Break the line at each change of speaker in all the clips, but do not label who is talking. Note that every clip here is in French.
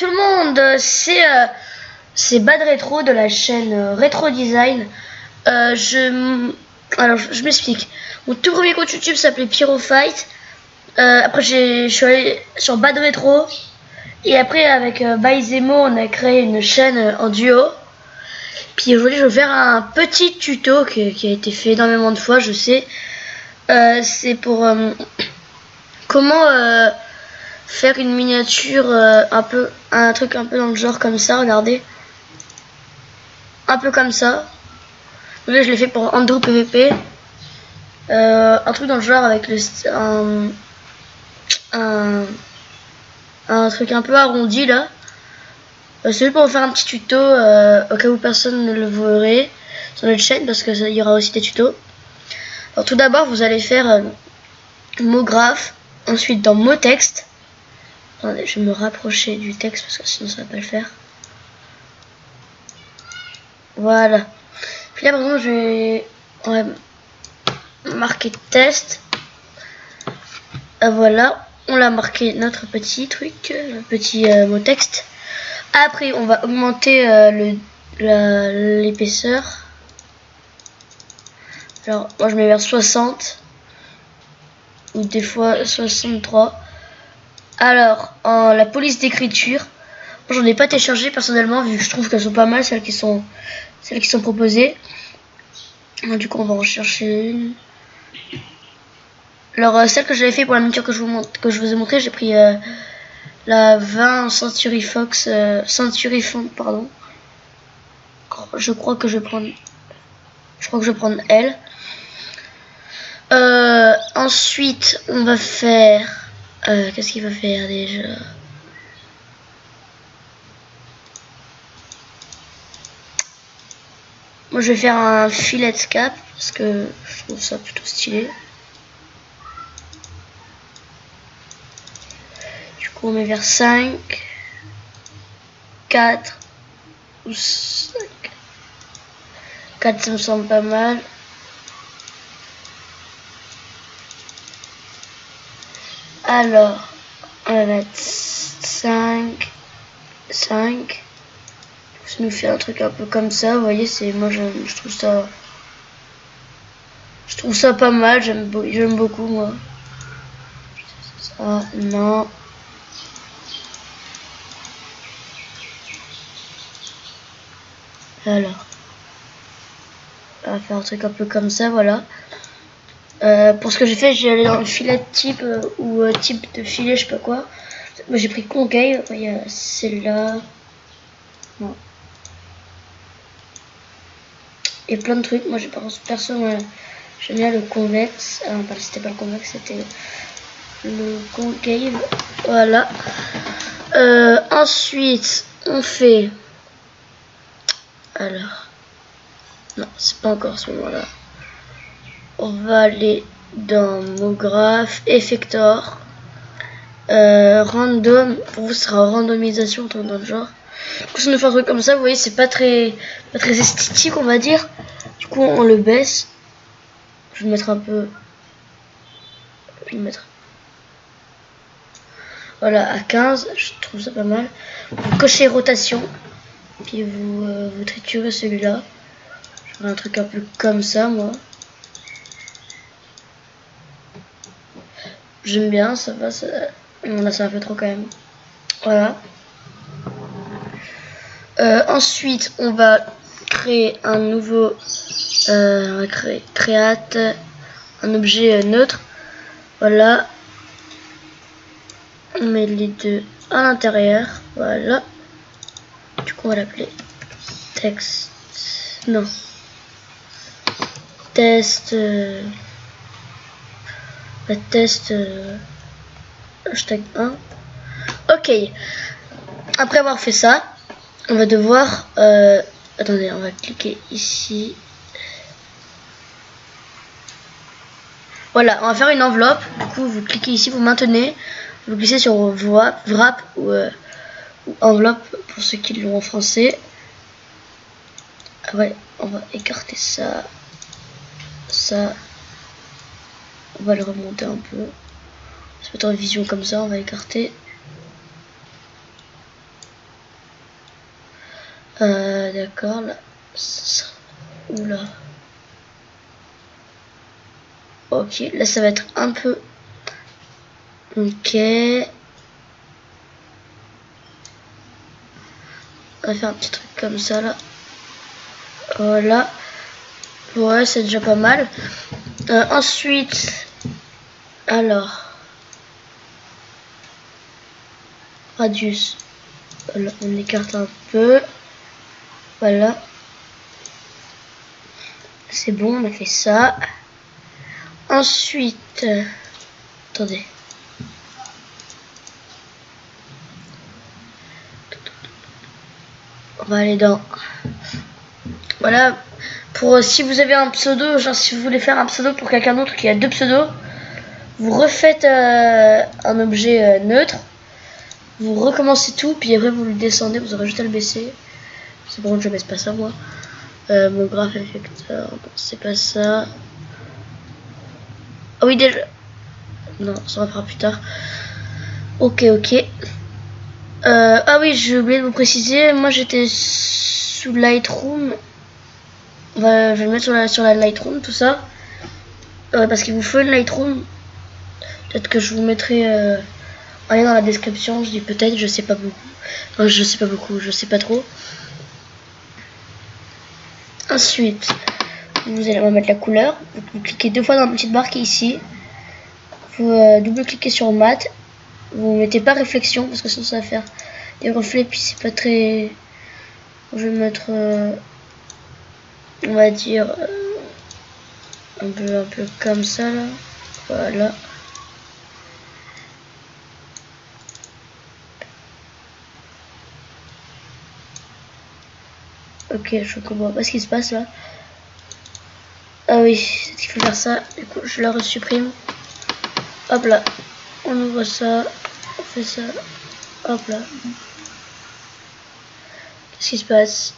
tout le monde, c'est Bad Retro de la chaîne Retro Design. Alors je m'explique. Mon tout premier compte YouTube s'appelait Pyrofight. Après je suis allé sur Bad Retro et après avec Baizemo on a créé une chaîne en duo. Puis aujourd'hui je vais faire un petit tuto qui a été fait énormément de fois, je sais. C'est pour comment faire une miniature un truc un peu dans le genre comme ça, regardez. Un peu comme ça. Donc là je l'ai fait pour Andrew PVP. Un truc dans le genre avec un truc un peu arrondi là. C'est juste pour vous faire un petit tuto au cas où personne ne le verrait sur notre chaîne parce que il y aura aussi des tutos. Alors tout d'abord vous allez faire mot graphe, ensuite dans mot texte. Attendez, je vais me rapprocher du texte parce que sinon ça va pas le faire. Voilà. Puis là par exemple on va marquer test. Voilà, on l'a marqué notre petit truc, petit mot texte. Après on va augmenter l'épaisseur. Alors moi je mets vers 60 ou des fois 63. Alors la police d'écriture, j'en ai pas téléchargé personnellement vu que je trouve qu'elles sont pas mal celles qui sont proposées. Alors, du coup on va en chercher une. Alors celle que j'avais fait pour la miniature que je vous ai montré, j'ai pris la 20 Century Fox, pardon. Je crois que je vais prendre elle. Ensuite on va faire qu'est-ce qu'il va faire déjà? Moi je vais faire un filet cap parce que je trouve ça plutôt stylé. Du coup on met vers 5, 4 ou 5. 4 ça me semble pas mal. Alors on va mettre 5. Ça nous fait un truc un peu comme ça, vous voyez, je trouve ça pas mal, j'aime beaucoup moi. Ça, non. Alors, on va faire un truc un peu comme ça, voilà. Pour ce que j'ai fait, j'ai allé dans le filet type ou type de filet, je sais pas quoi. Moi j'ai pris concave, il y a celle-là. Non. Et plein de trucs. Moi j'ai perso j'aime bien le convexe. Ah non, c'était pas le convexe, c'était le concave. Voilà. Ensuite on fait. Alors. Non, c'est pas encore ce moment-là. On va aller dans mot graphe, effector. Random, pour vous ce sera randomisation dans le genre. Du coup ça nous fait un truc comme ça, vous voyez c'est pas très esthétique on va dire. Du coup on le baisse. Je vais le mettre un peu. Voilà à 15, je trouve ça pas mal. Vous cochez rotation. Puis vous triturez celui-là. Je ferai un truc un peu comme ça moi. J'aime bien, ça va, ça. Non, là ça va fait trop quand même. Voilà. Ensuite on va créer un nouveau on va create un objet neutre. Voilà. On met les deux à l'intérieur. Voilà. Du coup on va l'appeler texte. Non. Test. Test. Hashtag 1. Ok. Après avoir fait ça, on va devoir. Attendez, on va cliquer ici. Voilà, on va faire une enveloppe. Du coup, vous cliquez ici, vous maintenez. Vous glissez sur wrap ou enveloppe pour ceux qui l'ont en français. Ah ouais, on va écarter ça. Ça. On va le remonter un peu. Se mettre en vision comme ça, on va écarter. D'accord, là. Oula. Ok, là ça va être un peu... Ok. On va faire un petit truc comme ça là. Voilà. Ouais, c'est déjà pas mal. Ensuite, alors, radius. Voilà, on écarte un peu. Voilà. C'est bon, on a fait ça. Ensuite, attendez. On va aller dans... Voilà. Pour si vous avez un pseudo, genre si vous voulez faire un pseudo pour quelqu'un d'autre qui a deux pseudos, vous refaites un objet neutre. Vous recommencez tout, puis après vous le descendez, vous aurez juste à le baisser. C'est bon, je baisse pas ça moi. Mon graph effecteur, c'est pas ça. Ah oui, déjà. Non, ça on fera plus tard. Ok, ok. Ah oui, j'ai oublié de vous préciser. Moi j'étais sous Lightroom. Je vais le mettre sur la Lightroom, tout ça. Parce qu'il vous faut une Lightroom. Peut-être que je vous mettrai un lien dans la description. Je dis peut-être, je sais pas beaucoup. Enfin, je sais pas beaucoup, je sais pas trop. Ensuite, vous allez remettre la couleur. Vous cliquez deux fois dans la petite barre qui est ici. Vous double-cliquez sur mat. Vous mettez pas réflexion parce que sinon ça va faire des reflets. Puis c'est pas très. Je vais mettre, on va dire, un peu comme ça là. Voilà. Ok, je comprends pas ce qui se passe là. Ah oui, c'est qu'il faut faire ça. Du coup, je la resupprime. Hop là. On ouvre ça. On fait ça. Hop là. Qu'est-ce qui se passe?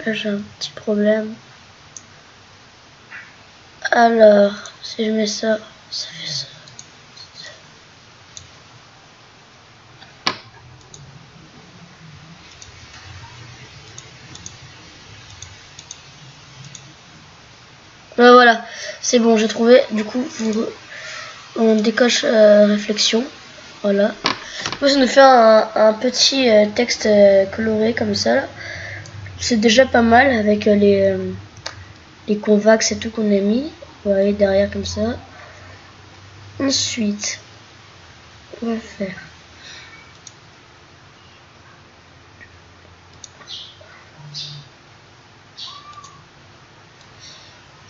Là, j'ai un petit problème. Alors, si je mets ça, ça fait ça. Voilà, c'est bon, j'ai trouvé. Du coup, on décoche réflexion. Voilà. Moi, ça nous fait un petit texte coloré comme ça. C'est déjà pas mal avec les convax et tout qu'on a mis. On va aller derrière comme ça. Ensuite, on va faire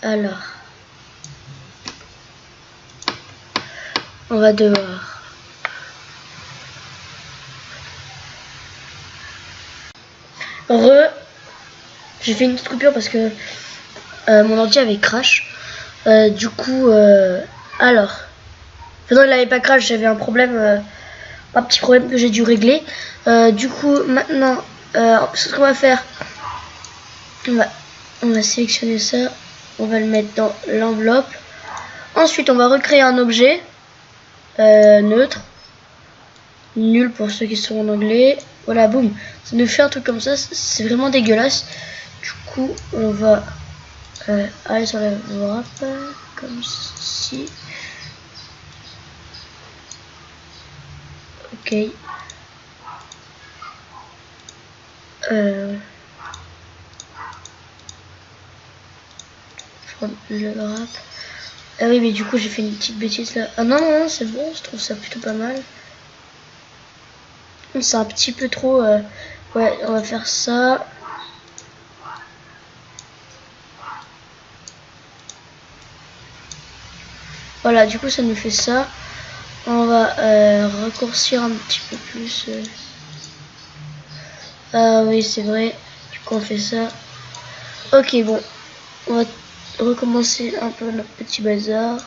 alors, on va devoir j'ai fait une petite coupure parce que mon ordi avait crash. Du coup, alors, non, il avait pas crash, j'avais un problème, un petit problème que j'ai dû régler. Du coup, maintenant, ce qu'on va faire, on va sélectionner ça, on va le mettre dans l'enveloppe. Ensuite, on va recréer un objet neutre, nul pour ceux qui sont en anglais. Voilà, boum, ça nous fait un truc comme ça, c'est vraiment dégueulasse. Du coup, on va aller sur la wrap comme ceci. Ok. Le wrap. Ah oui, mais du coup, j'ai fait une petite bêtise là. Ah non, non, c'est bon, je trouve ça plutôt pas mal. C'est un petit peu trop. Ouais, on va faire ça. Voilà, du coup, ça nous fait ça. On va raccourcir un petit peu plus. Ah oui, c'est vrai. Du coup, on fait ça. Ok, bon. On va recommencer un peu notre petit bazar.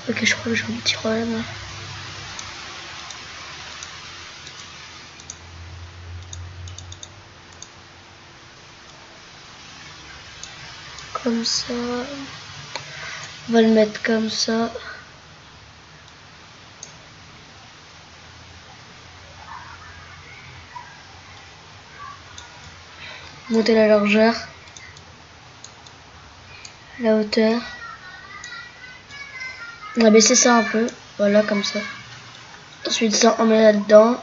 Ok, je crois que j'ai un petit problème là. Comme ça. On va le mettre comme ça. monter la largeur, la hauteur. On va baisser ça un peu, voilà comme ça. Ensuite ça on met là-dedans.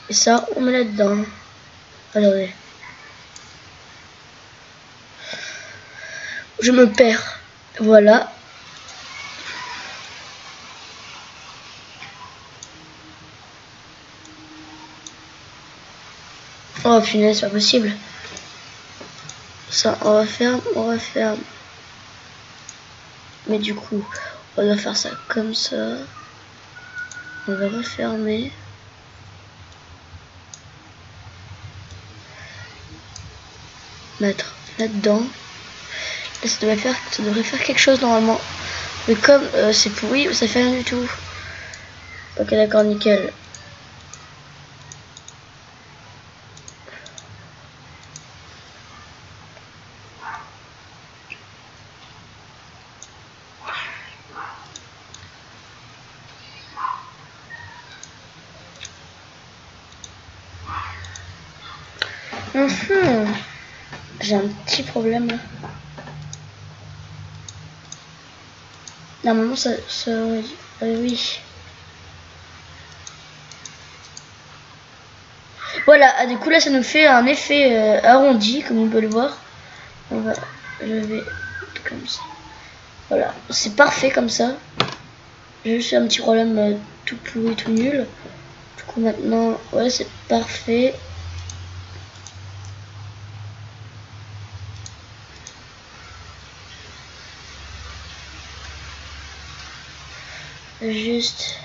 Et ça on met là-dedans. Attendez. Je me perds. Voilà. Oh punaise, c'est pas possible. Ça, on referme. Mais du coup, on va faire ça comme ça. On va refermer. Mettre là-dedans. Là, ça devrait faire quelque chose normalement. Mais comme c'est pourri, ça fait rien du tout. Ok, d'accord, nickel. J'ai un petit problème là. Normalement oui. Voilà, ah, du coup là ça nous fait un effet arrondi comme on peut le voir. Je vais comme ça. Voilà, c'est parfait comme ça. J'ai juste un petit problème tout pourri, tout nul. Du coup maintenant, ouais c'est parfait. Juste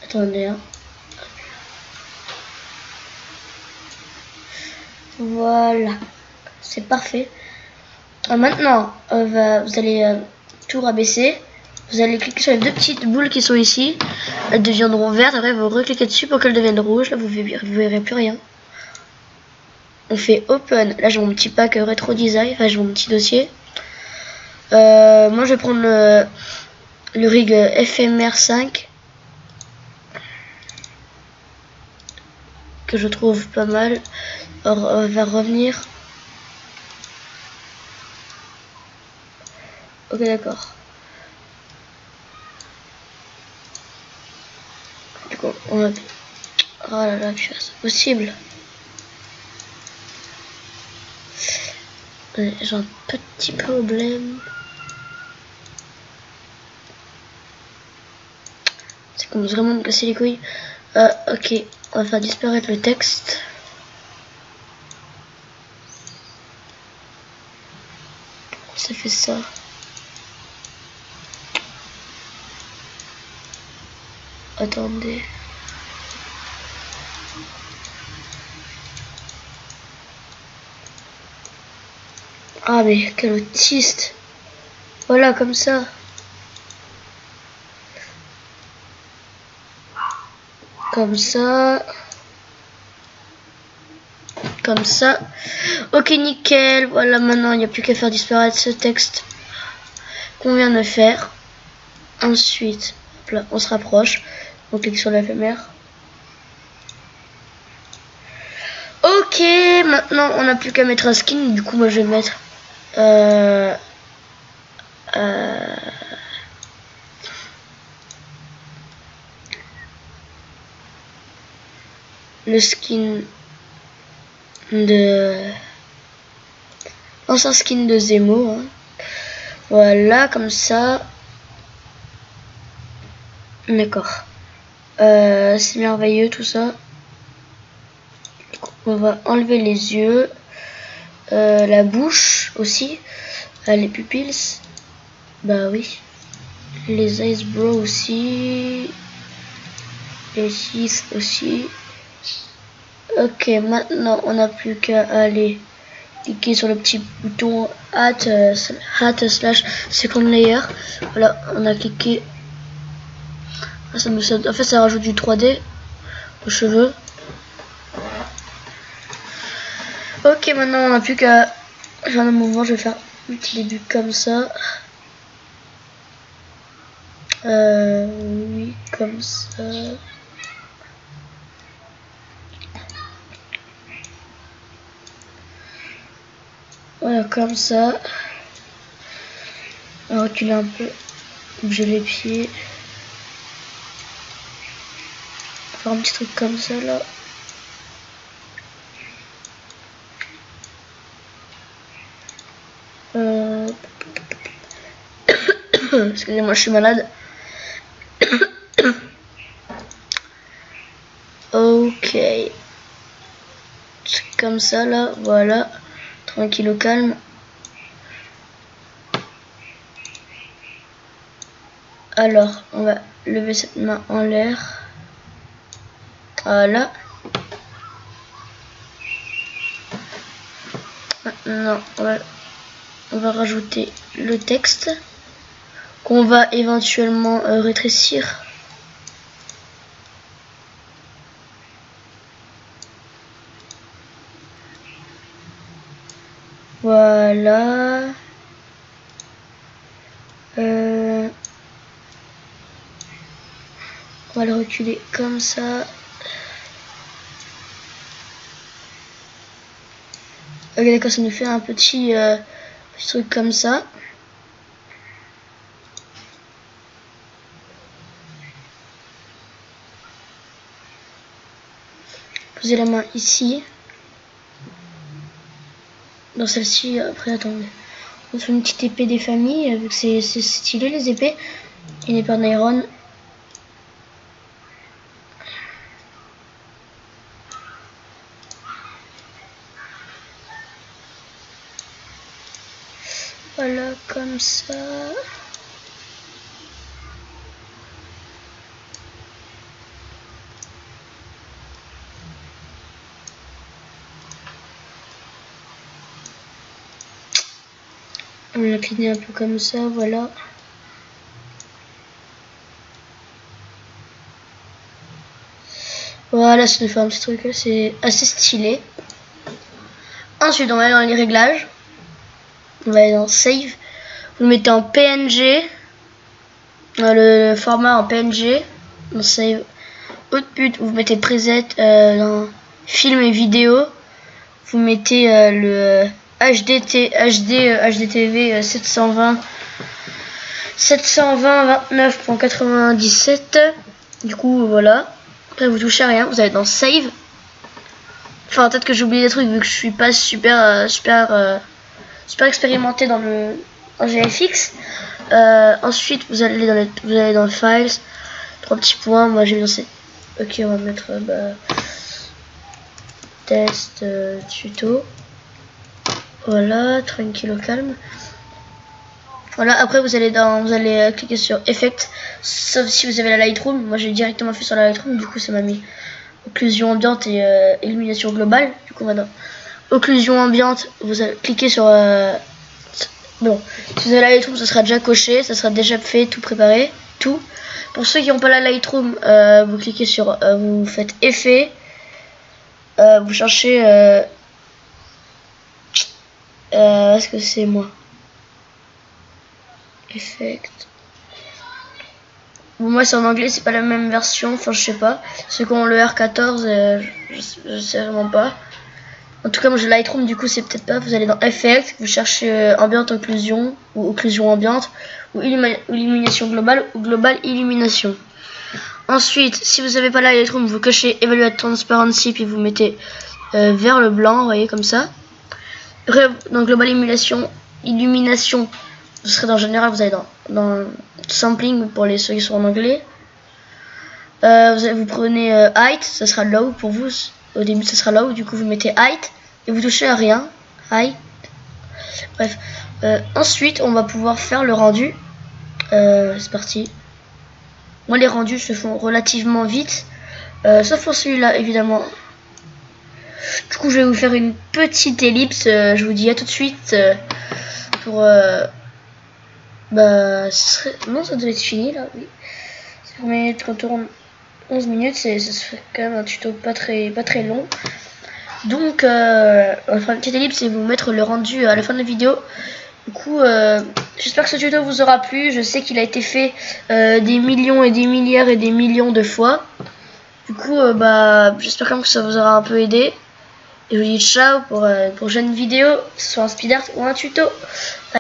attendez hein. Voilà, c'est parfait. Maintenant vous allez tout rabaisser. Vous allez cliquer sur les deux petites boules qui sont ici. Elles deviendront vertes. Après vous recliquez dessus pour qu'elles deviennent rouges. Là vous verrez plus rien. On fait open. Là j'ai mon petit pack rétro design. Enfin j'ai mon petit dossier. Moi je vais prendre le rig FMR5 que je trouve pas mal. Alors on va revenir. Ok d'accord. Du coup on va... Oh là là, c'est possible. J'ai un petit problème. Ça commence vraiment à me casser les couilles. Ok, on va faire disparaître le texte. Ça fait ça. Attendez. Ah mais quel autiste. Voilà comme ça. Comme ça. Comme ça. Ok nickel. Voilà maintenant il n'y a plus qu'à faire disparaître ce texte qu'on vient de faire. Ensuite, là, on se rapproche. On clique sur l'éphémère. Ok, maintenant on n'a plus qu'à mettre un skin. Du coup moi je vais mettre le skin de ancien skin de Zemo hein. Voilà comme ça. D'accord, c'est merveilleux tout ça. On va enlever les yeux, la bouche aussi, les pupilles, bah oui, les eyebrows aussi, les teeth aussi. Ok, maintenant on n'a plus qu'à aller cliquer sur le petit bouton Add slash second layer. Voilà, on a cliqué. En fait ça rajoute du 3D aux cheveux. Ok, maintenant on n'a plus qu'à faire un mouvement. Je vais faire un petit début comme ça. Oui, comme ça. Voilà, comme ça. On va reculer un peu. Bouger les pieds. Faire un petit truc comme ça là. Excusez-moi, je suis malade. Ok. C'est comme ça là, voilà. Tranquille au calme. Alors, on va lever cette main en l'air. Voilà. Maintenant, on va rajouter le texte qu'on va éventuellement rétrécir. Voilà. On va le reculer comme ça. Ok, d'accord, ça nous fait un petit truc comme ça. Posez la main ici. Dans celle-ci, après, attendez. On fait une petite épée des familles, vu que c'est stylé les épées. Une épée en iron. Voilà, comme ça. On l'incline un peu comme ça, voilà. Voilà, ça nous fait un petit truc, c'est assez stylé. Ensuite, on va aller dans les réglages. On va aller dans Save. Vous le mettez en PNG. Le format en PNG. Dans Save. Output, vous mettez preset dans film et vidéo. Vous mettez le HDTV 720.29.97. Du coup, voilà. Après, vous touchez à rien. Vous allez dans Save. Enfin, peut-être que j'ai oublié des trucs vu que je suis pas super expérimenté dans le GFX. Ensuite, vous allez dans le Files. 3 petits points. Moi, j'ai mis dans ces. Ok, on va mettre test tuto. Voilà, tranquille au calme. Voilà, après vous allez cliquer sur Effect, sauf si vous avez la Lightroom. Moi j'ai directement fait sur la Lightroom, du coup ça m'a mis occlusion ambiante et illumination globale. Du coup maintenant, occlusion ambiante, vous allez cliquer sur bon, si vous avez la Lightroom, ça sera déjà coché, ça sera déjà fait, tout préparé, tout. Pour ceux qui n'ont pas la Lightroom, vous cliquez sur, vous faites effet, vous cherchez, est-ce que c'est moi? Effect. Bon, moi c'est en anglais, c'est pas la même version, enfin je sais pas. Ceux qui ont le R14, je sais vraiment pas. En tout cas, moi j'ai Lightroom, du coup c'est peut-être pas. Vous allez dans Effect, vous cherchez ambiante occlusion ou occlusion ambiante ou illumination globale ou global illumination. Ensuite, si vous n'avez pas la Lightroom, vous cochez Evaluate Transparency puis vous mettez vers le blanc, vous voyez comme ça. Après, dans global illumination, vous serez dans général, vous allez dans sampling pour ceux qui sont en anglais. Vous prenez height, ça sera low pour vous. Au début, ça sera low, du coup vous mettez height et vous touchez à rien. Height. Bref. Ensuite, on va pouvoir faire le rendu. C'est parti. Moi, les rendus se font relativement vite, sauf pour celui-là, évidemment. Du coup, je vais vous faire une petite ellipse. Je vous dis à tout de suite pour. Non, ça devait être fini là, oui. Mais quand on tourne 11 minutes, ça se fait quand même un tuto pas très long. Donc, on fera une petite ellipse et vous mettre le rendu à la fin de la vidéo. Du coup, j'espère que ce tuto vous aura plu. Je sais qu'il a été fait des millions et des milliards et des millions de fois. Du coup, j'espère quand même que ça vous aura un peu aidé. Et je vous dis ciao pour une prochaine vidéo, que ce soit un speed art ou un tuto.